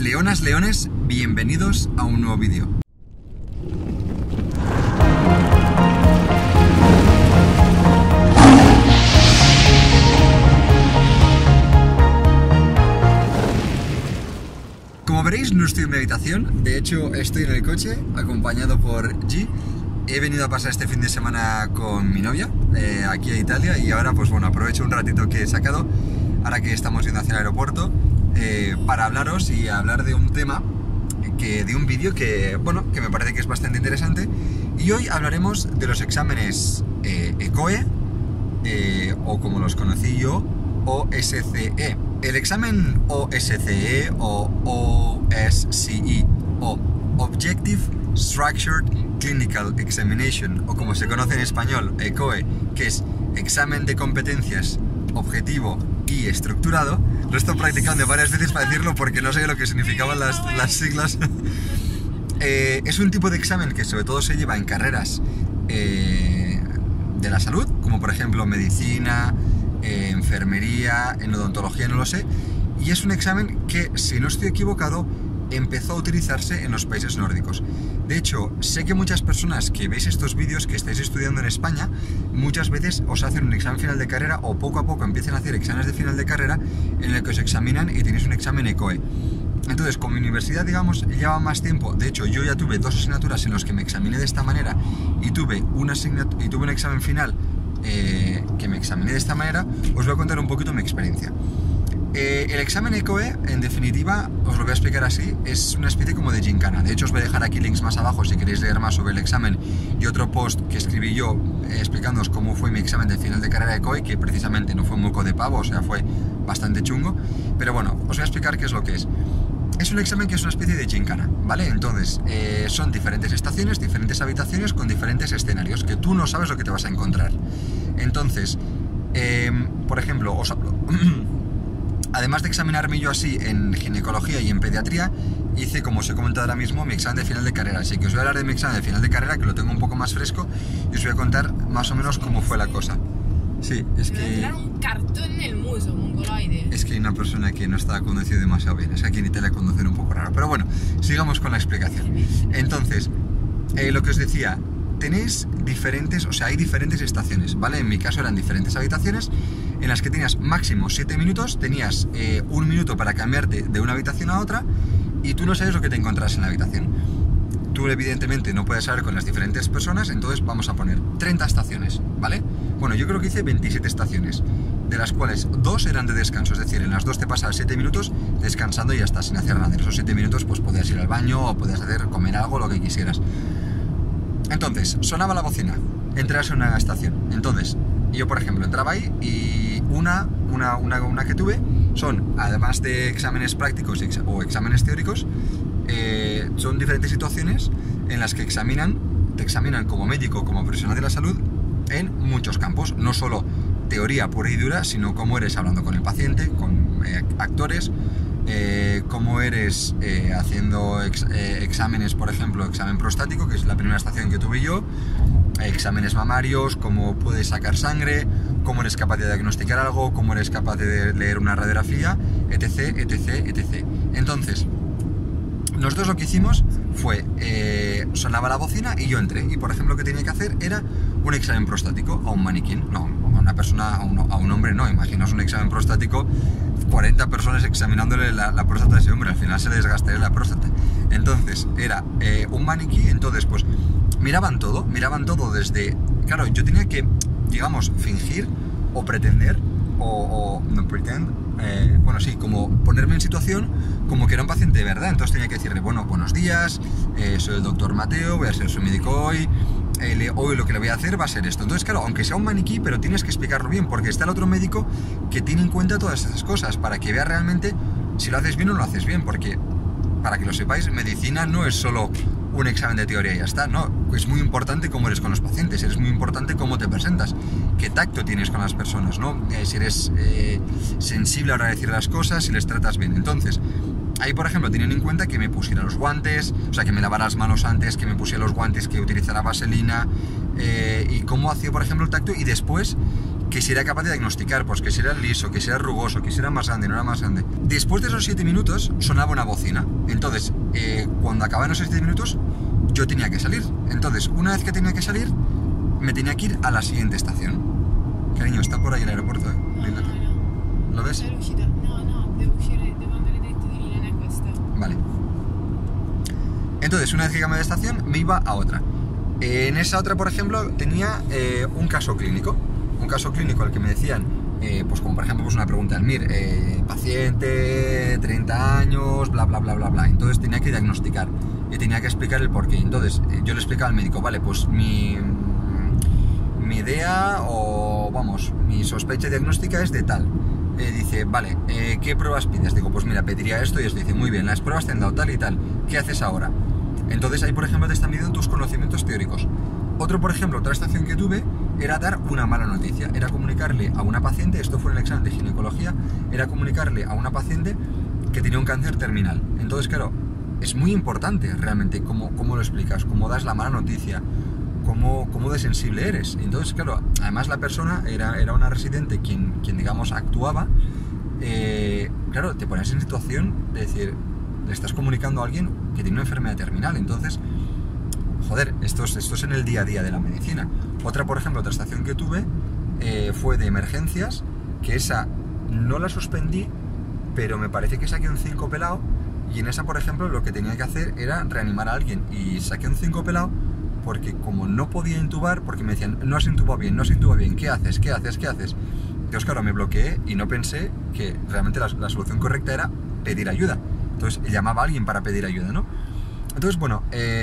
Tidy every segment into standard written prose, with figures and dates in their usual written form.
Leonas, leones, bienvenidos a un nuevo vídeo. Como veréis, no estoy en mi habitación, de hecho estoy en el coche, acompañado por G. He venido a pasar este fin de semana con mi novia, aquí a Italia, y ahora pues bueno, aprovecho un ratito que he sacado, ahora que estamos yendo hacia el aeropuerto, para hablaros y hablar de un tema, de un vídeo que, bueno, que me parece que es bastante interesante. Y hoy hablaremos de los exámenes ECOE, o como los conocí yo, OSCE. El examen OSCE o OSCE o Objective Structured Clinical Examination, o como se conoce en español, ECOE, que es examen de competencias objetivo y estructurado. Lo he estado practicando varias veces para decirlo porque no sé lo que significaban las siglas. Es un tipo de examen que sobre todo se lleva en carreras de la salud, como por ejemplo medicina, enfermería, en odontología, no lo sé. Y es un examen que, si no estoy equivocado, empezó a utilizarse en los países nórdicos. De hecho, sé que muchas personas que veis estos vídeos, que estáis estudiando en España, muchas veces os hacen un examen final de carrera o poco a poco empiezan a hacer exámenes de final de carrera en el que os examinan y tenéis un examen ECOE. Entonces, como mi universidad, digamos, lleva más tiempo, de hecho yo ya tuve 2 asignaturas en las que me examiné de esta manera y tuve un examen final que me examiné de esta manera, os voy a contar un poquito mi experiencia. El examen ECOE, en definitiva, os lo voy a explicar así, es una especie como de gincana. De hecho, os voy a dejar aquí links más abajo si queréis leer más sobre el examen y otro post que escribí yo explicándoos cómo fue mi examen de final de carrera ECOE, que precisamente no fue un moco de pavo, o sea, fue bastante chungo. Pero bueno, os voy a explicar qué es lo que es. Es un examen que es una especie de gincana, ¿vale? Entonces, son diferentes estaciones, diferentes habitaciones con diferentes escenarios, que tú no sabes lo que te vas a encontrar. Entonces, por ejemplo, os hablo... Además de examinarme yo así en ginecología y en pediatría, hice, como os he comentado ahora mismo, mi examen de final de carrera. Así que os voy a hablar de mi examen de final de carrera, que lo tengo un poco más fresco, y os voy a contar más o menos cómo fue la cosa. Sí, es que... un cartón en el muso, mongoloide. Es que hay una persona que no estaba conduciendo demasiado bien. Es que aquí en Italia conducir un poco raro. Pero bueno, sigamos con la explicación. Entonces, lo que os decía, tenéis diferentes, o sea, hay diferentes estaciones, ¿vale? En mi caso eran diferentes habitaciones en las que tenías máximo 7 minutos, tenías 1 minuto para cambiarte de una habitación a otra y tú no sabes lo que te encontrarás en la habitación. Tú evidentemente no puedes saber con las diferentes personas, entonces vamos a poner 30 estaciones, ¿vale? Bueno, yo creo que hice 27 estaciones, de las cuales 2 eran de descanso, es decir, en las 2 te pasas 7 minutos descansando y ya está, sin hacer nada. En esos 7 minutos pues podías ir al baño o podías comer algo, lo que quisieras. Entonces, sonaba la bocina, entras en una estación. Entonces, yo por ejemplo entraba ahí y una que tuve son, además de exámenes prácticos o exámenes teóricos, son diferentes situaciones en las que te examinan como médico, como profesional de la salud, en muchos campos, no solo teoría pura y dura, sino cómo eres hablando con el paciente, con actores, cómo eres haciendo exámenes, por ejemplo, examen prostático, que es la primera estación que tuve yo, exámenes mamarios, cómo puedes sacar sangre, cómo eres capaz de diagnosticar algo, cómo eres capaz de leer una radiografía, etc, etc, etc. Entonces, nosotros lo que hicimos fue, sonaba la bocina y yo entré, y por ejemplo lo que tenía que hacer era un examen prostático a un maniquín, no, a una persona, a un hombre no, imaginaos un examen prostático, 40 personas examinándole la próstata a ese hombre, al final se le desgastaría la próstata. Entonces era un maniquí, entonces pues miraban todo desde... Claro, yo tenía que, digamos, fingir o pretender, o no pretend, bueno, sí, como ponerme en situación como que era un paciente de verdad. Entonces tenía que decirle, bueno, buenos días, soy el doctor Mateo, voy a ser su médico hoy, hoy lo que le voy a hacer va a ser esto. Entonces, claro, aunque sea un maniquí, pero tienes que explicarlo bien, porque está el otro médico que tiene en cuenta todas esas cosas, para que vea realmente si lo haces bien o no lo haces bien, porque, para que lo sepáis, medicina no es solo un examen de teoría y ya está, no, es muy importante cómo eres con los pacientes, es muy importante cómo te presentas, qué tacto tienes con las personas, ¿no? Si eres sensible a la hora de decir las cosas, si les tratas bien. Entonces, ahí por ejemplo tenían en cuenta que me pusiera los guantes, o sea, que me lavara las manos antes, que me pusiera los guantes, que utilizara vaselina, y cómo hacía por ejemplo el tacto, y después que si era capaz de diagnosticar, pues que si era liso, que si era rugoso, que si era más grande, no era más grande. Después de esos 7 minutos sonaba una bocina. Entonces, cuando acababan esos 7 minutos, yo tenía que salir. Entonces, una vez que tenía que salir, me tenía que ir a la siguiente estación. Cariño, está por ahí el aeropuerto, No. ¿Lo ves? No, devo uscire, devo andare dritto di linea, non è questa. Vale. Entonces, una vez que cambié de estación, me iba a otra. En esa otra, por ejemplo, tenía un caso clínico. Un caso clínico al que me decían, pues como por ejemplo pues una pregunta del MIR, paciente, 30 años, bla bla bla bla bla. Entonces tenía que diagnosticar y tenía que explicar el porqué. Entonces yo le explicaba al médico, vale, pues mi idea o vamos, mi sospecha diagnóstica es de tal. Dice, vale, ¿qué pruebas pides? Digo, pues mira, pediría esto y esto. Dice, muy bien, las pruebas te han dado tal y tal, ¿qué haces ahora? Entonces ahí, por ejemplo, te están midiendo tus conocimientos teóricos. Otro, por ejemplo, otra estación que tuve era dar una mala noticia, era comunicarle a una paciente, esto fue en el examen de ginecología, era comunicarle a una paciente que tenía un cáncer terminal. Entonces, claro, es muy importante realmente cómo lo explicas, cómo das la mala noticia, cómo de sensible eres. Entonces, claro, además la persona era una residente quien digamos, actuaba. Claro, te pones en situación de decir, le estás comunicando a alguien que tiene una enfermedad terminal. Entonces, joder, esto es en el día a día de la medicina. Otra, por ejemplo, otra estación que tuve fue de emergencias, que esa no la suspendí, pero me parece que saqué un 5 pelado, y en esa, por ejemplo, lo que tenía que hacer era reanimar a alguien, y saqué un 5 pelado porque como no podía intubar, porque me decían, no has intubado bien, ¿qué haces? Entonces, claro, me bloqueé y no pensé que realmente la solución correcta era pedir ayuda. Entonces, llamaba a alguien para pedir ayuda, ¿no? Entonces, bueno,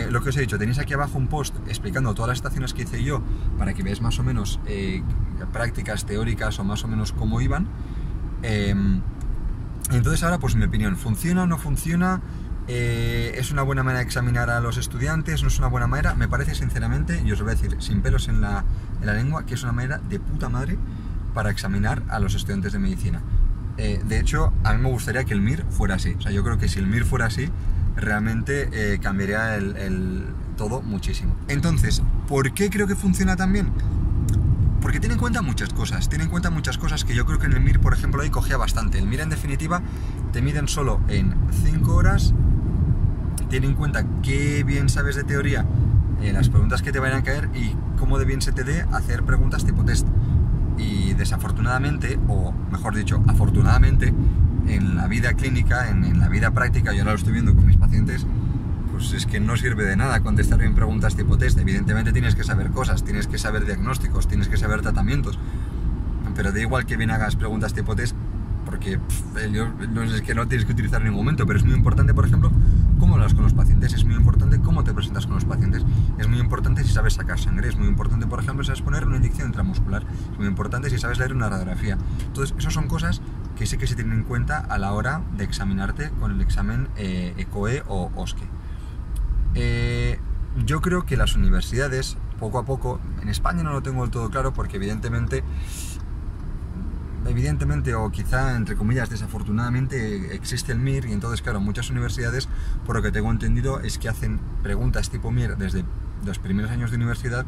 lo que os he dicho, tenéis aquí abajo un post explicando todas las estaciones que hice yo para que veáis más o menos prácticas teóricas o más o menos cómo iban. Entonces ahora, pues mi opinión, ¿funciona o no funciona? ¿Es una buena manera de examinar a los estudiantes? ¿No es una buena manera? Me parece sinceramente, y os lo voy a decir sin pelos en la lengua, que es una manera de puta madre para examinar a los estudiantes de medicina. De hecho, a mí me gustaría que el MIR fuera así. O sea, yo creo que si el MIR fuera así, realmente cambiaría el todo muchísimo. Entonces, ¿por qué creo que funciona tan bien? Porque tiene en cuenta muchas cosas. Tiene en cuenta muchas cosas que yo creo que en el MIR, por ejemplo, ahí cogía bastante. El MIR, en definitiva, te miden solo en 5 horas. Tiene en cuenta qué bien sabes de teoría, las preguntas que te vayan a caer y cómo de bien se te dé hacer preguntas tipo test. Y desafortunadamente, o mejor dicho, afortunadamente, en la vida clínica, en la vida práctica, yo ahora lo estoy viendo con mis pacientes, pues es que no sirve de nada contestar bien preguntas tipo test. Evidentemente tienes que saber cosas, tienes que saber diagnósticos, tienes que saber tratamientos, pero da igual que bien hagas preguntas tipo test, porque no es que no tienes que utilizar en ningún momento, pero es muy importante, por ejemplo, cómo hablas con los pacientes, es muy importante cómo te presentas con los pacientes, es muy importante si sabes sacar sangre, es muy importante, por ejemplo, si sabes poner una inyección intramuscular, es muy importante si sabes leer una radiografía. Entonces, esas son cosas que sí que se tienen en cuenta a la hora de examinarte con el examen ECOE o OSCE. Yo creo que las universidades, poco a poco, en España no lo tengo del todo claro porque evidentemente o quizá entre comillas desafortunadamente existe el MIR, y entonces claro, muchas universidades, por lo que tengo entendido, es que hacen preguntas tipo MIR desde los primeros años de universidad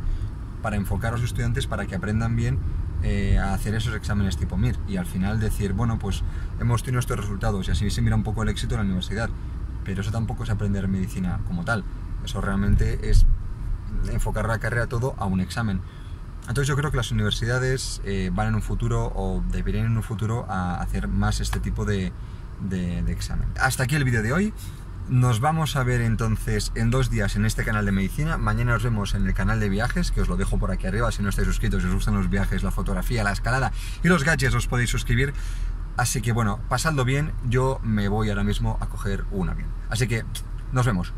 para enfocar a los estudiantes para que aprendan bien a hacer esos exámenes tipo MIR, y al final decir, bueno, pues hemos tenido estos resultados y así se mira un poco el éxito de la universidad. Pero eso tampoco es aprender medicina como tal, eso realmente es enfocar la carrera todo a un examen. Entonces yo creo que las universidades van en un futuro, o deberían en un futuro, a hacer más este tipo de examen. Hasta aquí el vídeo de hoy. Nos vamos a ver entonces en 2 días en este canal de medicina. Mañana nos vemos en el canal de viajes, que os lo dejo por aquí arriba. Si no estáis suscritos, si os gustan los viajes, la fotografía, la escalada y los gadgets, os podéis suscribir. Así que bueno, pasadlo bien. Yo me voy ahora mismo a coger un avión. Así que nos vemos.